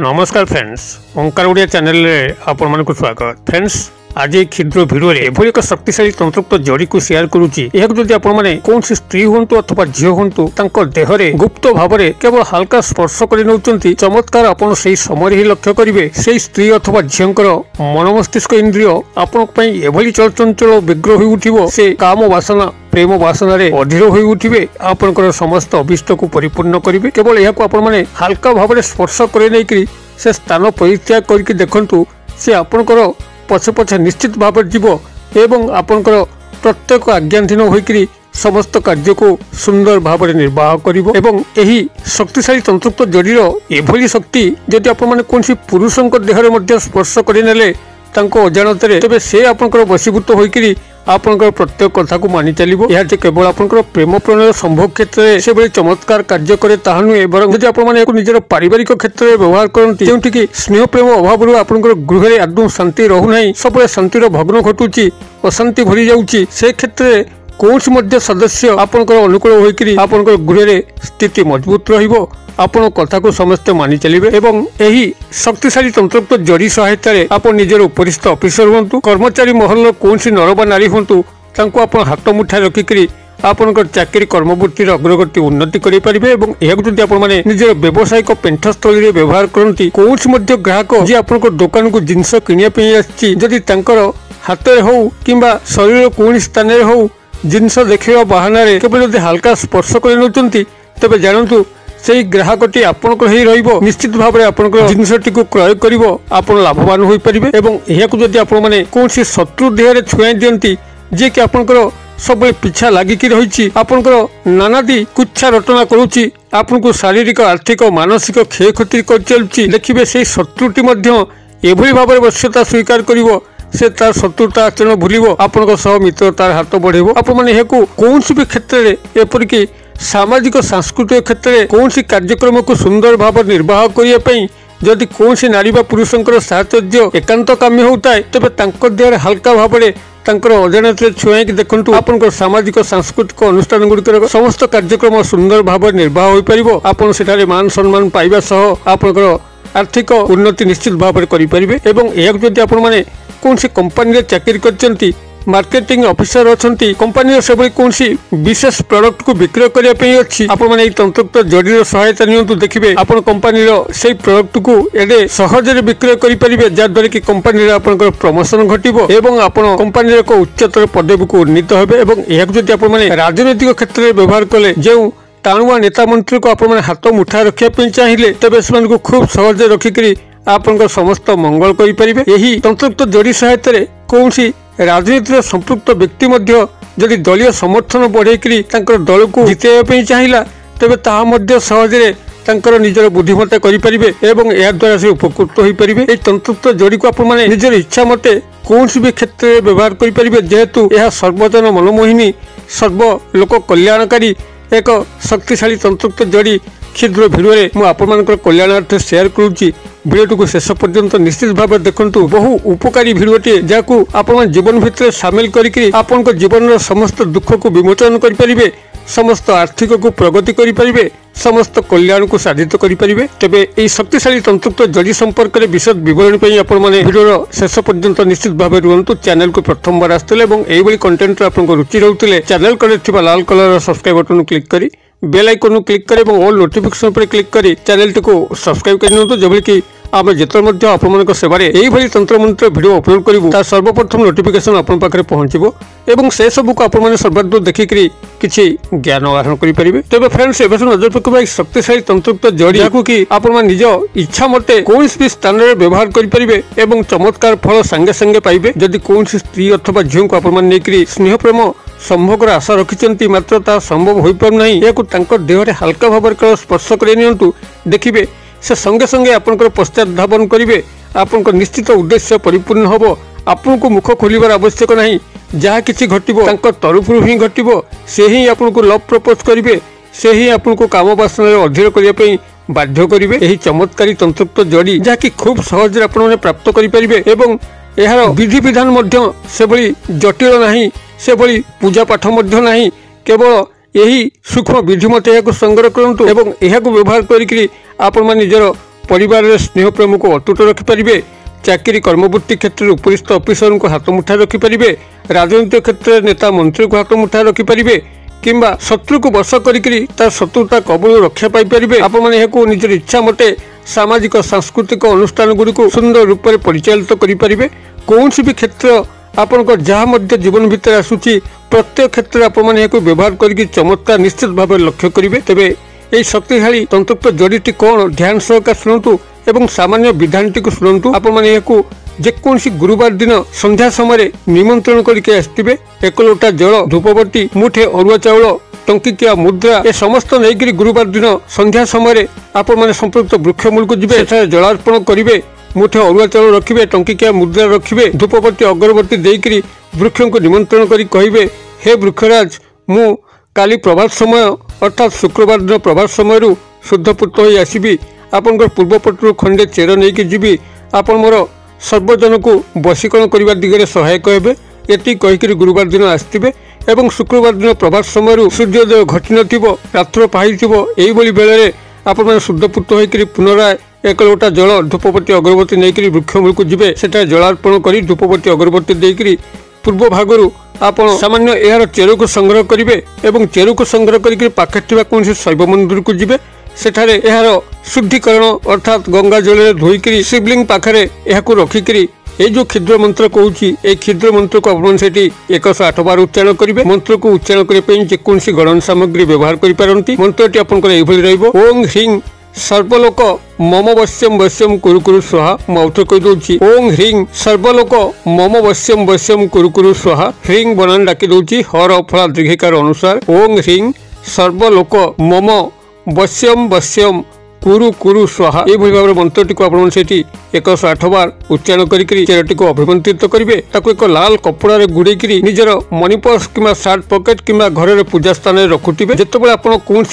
नमस्कार फ्रेंड्स, ओंकार ओडिया चैनल रे आपण मानक स्वागत। फ्रेंड्स, आज एक क्षुद्र भिडियो रे एभली एक शक्तिशाली तंत्रयुक्त जड़ी को शेयर करूची। यह जदि आपण माने कौन सी स्त्री होंतु अथवा झियो होंतु तांको देह रे गुप्त भाव में केवल हल्का स्पर्श कर नउचंती, चमत्कार आपण सेही समय ही लक्ष्य करिवे। सेही स्त्री अथवा झियोंकर मन मस्तिष्क इंद्रिय आपण पई एभली चलचंचल विग्रह होई उठिबो। से काम वासना प्रेम वासना रे अधीर होई उठिबे, आपनकर समस्त अभिष्ट को परिपूर्ण करिवे। केवल यह को आपण माने हल्का भाव में स्पर्श करे नै कि से स्थान परित्याग करके देखंतु, से आपनकर पछे पछे निश्चित भाव जीव एवं आपनकर प्रत्येक आज्ञाधीन होइकरी समस्त कार्य को सुंदर भाव में निर्वाह करिवो। एवं एही शक्तिशाली तंत्रयुक्त जड़ीर एभली शक्ति जदि आपण माने कोनसी पुरुषंक देहरे मध्ये स्पर्श करि नेले तांको अजाणतरे, तबे से आपनकर वशीभूत होइकरी आपनकर प्रत्येक कथा को मानि चलिबो। यह जे केवल आपनकर प्रेम प्रणय संभोग क्षेत्र में से बड़ी चमत्कार कार्य करे ताहा नुहे, बरं जदि आपण माने निजर पारिवारिक क्षेत्र में व्यवहार करंती, जेउठी कि स्नेह प्रेम अभाव आपनकर गृह रे आदौ शांति रहु नाही, सब शांतिर भग्न घटुची, अशांति भरी जाउची, से क्षेत्र में कौनसी मध्य सदस्य आपनकर अनुकूल होइकरी आपनकर गृह रे स्थिति मजबूत रहिबो। आपण कथा को समस्त मानि चलिबे एवं एही शक्तिशाली तंत्रयुक्त जड़ी सहायता रे आपण निजर उपरिस्थ ऑफिसर हुंतु, कर्मचारी महल कौनसी नर बा नारी हुंतु, तांको आपण हाथ मुठा रखिकरी आपनकर चाकरी कर्मवृत्तिर अग्रगति उन्नति करि परिबे। एवं एहाक जदि आपण माने निजर व्यवसायिक पेंठस्थली रे व्यवहार करंती, कौनसी मध्य ग्राहक जे आपनकर दुकान को जिंस किनिया पे आछि, जदि तांकर हाथ रे हो किंबा शरीर कोन स्थान रे हो जिनस देखिबा बहाना रे केवल जदि हल्का स्पर्श कर नउचंती, तबे जानंतु से ग्राहकटी आपनकर ही रहिबो। निश्चित भाव में आपनकर जिनसटी को क्रय करिवो, आपण लाभवान होई परिबे। एवं एहाकु जदि आपण माने कोनसी शत्रु देह रे छुआई दियंती, जे कि आपनकर सब पिछा लागि कि रहिछि, आपनकर नानादी कुच्छा रटना करूछि, आपनको शारीरिक आर्थिक मानसिक क्षय क्षति कर चलछि, देखिबे से शत्रुटी मध्य एभली भाव में वश्यता स्वीकार करिवो, से तार शत्रुता आचरण भूलिबो, आपनकर सह मित्रतार हाथ बढ़ेबो। आपण माने एहाकु कोनसी भी क्षेत्र रे एपरि कि सामाजिक सांस्कृतिक क्षेत्र में कौन सी कार्यक्रम को सुंदर भाव निर्वाह करने जदि कौन सी नारी पुरुषंकर साहचर्य एकांत काम्य होता है, तेज देह हल्का भाव में अजाणत छुआई देखु आपन सामाजिक सांस्कृतिक अनुष्ठान गुड़िकर समस्त कार्यक्रम सुंदर भाव निर्वाह हो पार। आपन सेठारे मान सम्मान पाइबा सह आपनकर आर्थिक उन्नति निश्चित भाव में करें। एवं यह जदि आपण माने कौन सी कंपनी चाकरी करछंती, मार्केटिंग ऑफिसर अच्छी कंपनी से कौन सी विशेष प्रोडक्ट को विक्रय करने अच्छी, आपण माने तंत्रयुक्त जड़ीर सहायता नियंतु, देखिए आपण कंपनी से प्रोडक्ट को एडे सहजरे विक्रय करें, जहाँद्वारा कि कंपनी आपनकर प्रमोशन घटिबो एवं आपण कंपनी एक उच्चतर पदवी को उन्नीत हेबे। एवं यह जदि आपण माने राजनैतिक क्षेत्र में व्यवहार कले, जो टाणुआ नेता मंत्री को आपण माने हाथ मुठा रखा चाहिए, तेज से खूब सहजे रखिक आपनकर समस्त मंगल करें। यही तंत्रयुक्त जड़ी सहायता कौन सी राजनीति संपृक्त व्यक्ति जदि दलीय समर्थन बढ़ेकरी दल को जितने चाहिए, तेज ताहा सहजरे निजर बुद्धिमत्ता करें एवं यह द्वारा से उपकृत हो पारे। यह तंत्रयुक्त जड़ी को आपण माने निजर इच्छा मते कौन सी भी क्षेत्र में व्यवहार करें, जेहेतु यह सर्वजन मनमोहिनी सर्व लोक कल्याणकारी एक शक्तिशाली तंत्रयुक्त जड़ी क्षुद्र भिडियो मु आपनकर कल्याणार्थ शेयर करूची। भिडियो को शेष पर्यंत निश्चित भाव में देखंतु, बहु उपकारी भिडियोटे जहां आपण जीवन भितर सामिल करके आपन जीवन समस्त दुख को विमोचन करें, समस्त आर्थिक को प्रगति करें, समस्त कल्याण को साधित करें। तेबे यह शक्तिशाली तंत्रयुक्त जड़ी संपर्क में विशद विवरण आपण माने भिडियो शेष पर्यंत निश्चित भाव में रुहतु। चैनल को प्रथम बार आसते यही कंटेंट आपको रुचि रोते चैनल कले लाल कलर सब्सक्राइब बटन क्लिक करी बेल आइकन क्लिक करें और ऑल नोटिफिकेशन पर क्लिक करी चैनल टी को सब्सक्राइब कर जब कि आम जिते आपण सेवारे यही तंत्र मंत्र भिडियो अपलोड करूँ, तार सर्वप्रथम नोटिफिकेशन आपन पाखे पहुँचो एवं से सब को आपने सर्वाधिक देखिकी किसी ज्ञान आहरण करेंगे। तेज फ्रेंड्स, एवं नजर पकड़ शक्तिशाली तंत्रयुक्त जड़ी कि आपण निज इच्छा मते कौन भी स्थान में व्यवहार करेंगे एवं चमत्कार फल सांगे सांगे पाइबे। जदि कौन स्त्री अथवा झील को आपण स्नेह प्रेम संभोगर आशा रखिंट मात्र ता संभव हो पारना, यह देहरे हल्का भाव में स्पर्श कर देखिए से संगे संगे आपनकर पश्चात धावन करेंगे, आपनकर निश्चित उद्देश्य परिपूर्ण हम। आपन को मुख खोलिबार आवश्यक नहीं, जहाँ किसी घटिबो तांकर तरफ ही घटिबो, से ही आपन को लव प्रपोज करेंगे, से ही आपन को काम वासना अधीर करने बाध्य करेंगे। यही चमत्कारी तंत्रयुक्त जड़ी जहाँकि खूब सहज आपने प्राप्त करेंगे एवं यार विधि विधान से जटिल नहीं, से पूजा पाठ नहीं, केवल यही सूक्ष्म विधि मत यह संग्रह करूँ एवं यह व्यवहार करी आपण निजर परिवार स्नेह प्रेम को अतुट रखिपारे। चाकरी कर्मवृत्ति क्षेत्र में उपरिस्थ अफिसर को हाथ मुठा रखिपारे। राजनीतिक क्षेत्र में नेता मंत्री को हाथ मुठा रखिपारे किंबा शत्रु को वश कर शत्रुता कबल रक्षा पाई। आपण निजर इच्छा मते सामाजिक सांस्कृतिक अनुष्ठान गुड़िक सुंदर रूप से परिचालित करें। कौन भी क्षेत्र आपंकर जहाँ मध्य जीवन भितर आसूची प्रत्येक क्षेत्र में आपको व्यवहार करके चमत्कार निश्चित भाव लक्ष्य करेंगे। तेबे यही शक्तिशाली तंत्रयुक्त जड़ीटी कौन ध्यान सहकार शुणु एवं सामान्य विधानटी को शुणु। आपको जेकोसी गुरुवार दिन संध्या समय निमंत्रण करके आसथिबे। 1 लोटा जल, धूपबत्ती, मुठे अरुआ चाउल, टंकिकिया मुद्रा ए समस्त नहीं गुरुवार दिन संध्या समय आपण संपृक्त वृक्ष मूल को जीवे, जलार्पण करेंगे, मुठे अरुआ चाउल रखिए, टंकिकिया मुद्रा रखिए, धूपबत्ती अगरबत्ती देकर वृक्ष को निमंत्रण कर कहे, हे वृक्षराज मु काली प्रभात समय अर्थात शुक्रवार दिन प्रभात समय शुद्धपुत हो आसबि। आपंकर पूर्वपटर खंडे चेर नहीं जीवी। आपण मोर सर्वजन को वशीकरण करने दिगरे सहायक हे। ये कहीकि गुरुवार दिन आसथिबे एवं शुक्रवार दिन प्रभात समय सूर्योदय घटी नथिबो, रात्र पाइथिबो। एही बेले आपण शुद्धपुत होकर पुनराय 1 लोटा जल, धूपबत्ती अगरबत्ती नहीं वृक्ष मूल को जीवे, सेटा जलार्पण कर धूपबत्ती अगरबत्ती देकर पूर्व भागरू आपण सामान्य यार चेर को संग्रह करेंगे एवं चेर को संग्रह करके पाखे कौन शैव मंदिर को जीवे। सेठारे यार शुद्धिकरण अर्थात गंगा जल धोईकरी शिवलिंग पाखे यह रखिकी ये जो क्षुद्र मंत्र कहूँ ये क्षुद्र मंत्र को आप 108 बार उच्चारण करेंगे। मंत्र को उच्चारण करने जेकोसी गणन सामग्री व्यवहार करें। मंत्रटी आपंकर ओं ह्रीं सर्वलोक मम वश्यम वश्यम कुरु कुरु स्वाहा। मुझे कहीदे ओं ह्रीं सर्वलोक मम वश्यम वश्यम कुरु कुरु स्वाहा। ह्रीं बनान डाकी दूची हर फला दीर्घिकार अनुसार ओं ह्रीं सर्वलोक मम वश्यम वश्यम कुरु कुरु स्वाहा। ये भाव मंत्रटी को आप 108 बार उच्चारण करके चेरटी को अभिमंत्रित करेंगे। एक लाल कपड़ा गुड़े निजर मनी पर्स कि शार्ट पकेट कि घर पूजा स्थान में रखुवे। जितेबाला आप कौन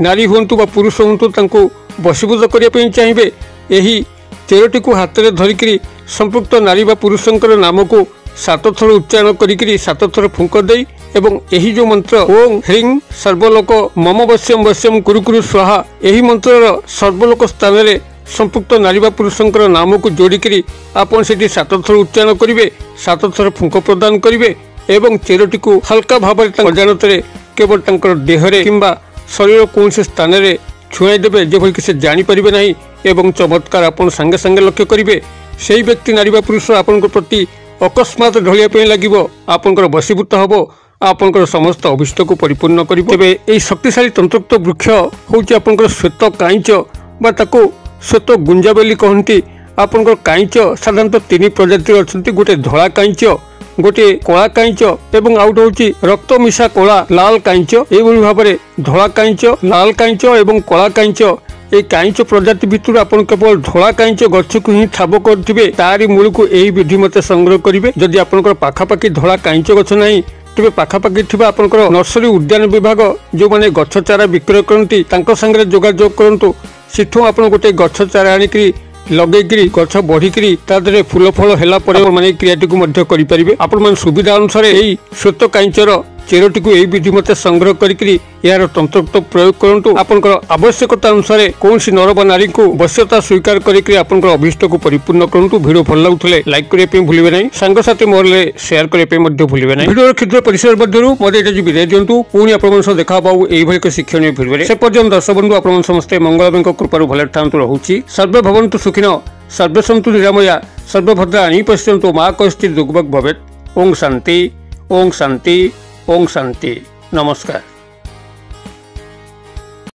नारी हूँ पुरुष हूँ वशीभूत करने चाहिए यही चेरटी को हाथ में धरिकी संपृक्त नारी व पुरुषंकर नाम को 7 थर उच्चारण करी 7 थर फुंक दे एवं यही जो मंत्र ओं ह्रीं सर्वलोक मम वश्यम वश्यम कुरु कुरु स्वाहा यही मंत्र सर्वलोक स्थान में संपृक्त नारी व पुरुषंकर नाम को जोड़िकी आपन से 7 थर उच्चारण करेंगे, 7 थर फुंक प्रदान करेंगे एवं चेरटी को हल्का भाव अजाणत केवल देहरे किंबा शरीर कौन स्थान में छुआईदेवे जो कि से जानीपर ना एवं चमत्कार आपन सांगे सांगे लक्ष्य करेंगे। से व्यक्ति नारी व पुरुष आपण प्रति अकस्मात ढलिया लगे आपंकर वशीभूत हम आपंकर समस्त अभिष्ट को परिपूर्ण करेंगे। तेज यही शक्तिशाली तंत्रयुक्त वृक्ष हूँ आपंकर श्वेत काईच बा ताको श्वेत गुंजा बोली कहती। आपंकर काईच साधारणतः 3 प्रजातिर अच्छा, गोटे धला काईच, गोटे कला काईच एवं आउट हूँ रक्त मिशा कला लाल काईच। यही भाव में धला काईच, लाल काईच एवं कला काईच ये काईच प्रजाति भितर आपन केवल धला काईच गछ को ही ठाब करेंगे। तारी मूल को यही विधि मत संग्रह करेंगे। जदि आपंकर पाखापाखि धला काईच गछ नहीं तेज पाखापाखि आपंकर नर्सरी उद्यान विभाग जो मैंने गछ चारा विक्रय करती सांगे जोगाजोग करूँ। सेठू आप गोटे गछ चारा आनिकी लगे गछ बढ़ी तादे फूल फल है मैंने क्रियाटी को करेंगे। आपण सुविधा अनुसार यही श्वेत काईचर चेरटी को यही विधि मत संग्रह करी यार तंत्रयुक्त प्रयोग करूँ। आपंकर आवश्यकता अनुसार कौन नर व नारी को वश्यता स्वीकार करके आपंकर अभिष्ट को परिपूर्ण करूँ। वीडियो भल लगुले लाइक करने भूलिए ना, सांगसाथी मोहल्ले शेयर करने भूलिए ना। वीडियो क्षुद्र परिसर मध्य मत ये विदाय दिंतु। पुणी आप देखा पाऊ यही शिक्षणीय भिडियो से पर्यंत दर्शक बंधु आप समस्ते मंगलमय कृपार भले था रोचे। सर्वे भवन्तु सुखिनो, सर्वे सन्तु निरामया, सर्वभद्राणि पश्यन्तु मा कश्चित् दुर्भग भवेत्। ओं शांति, ओं शांति, ओं शांति। नमस्कार।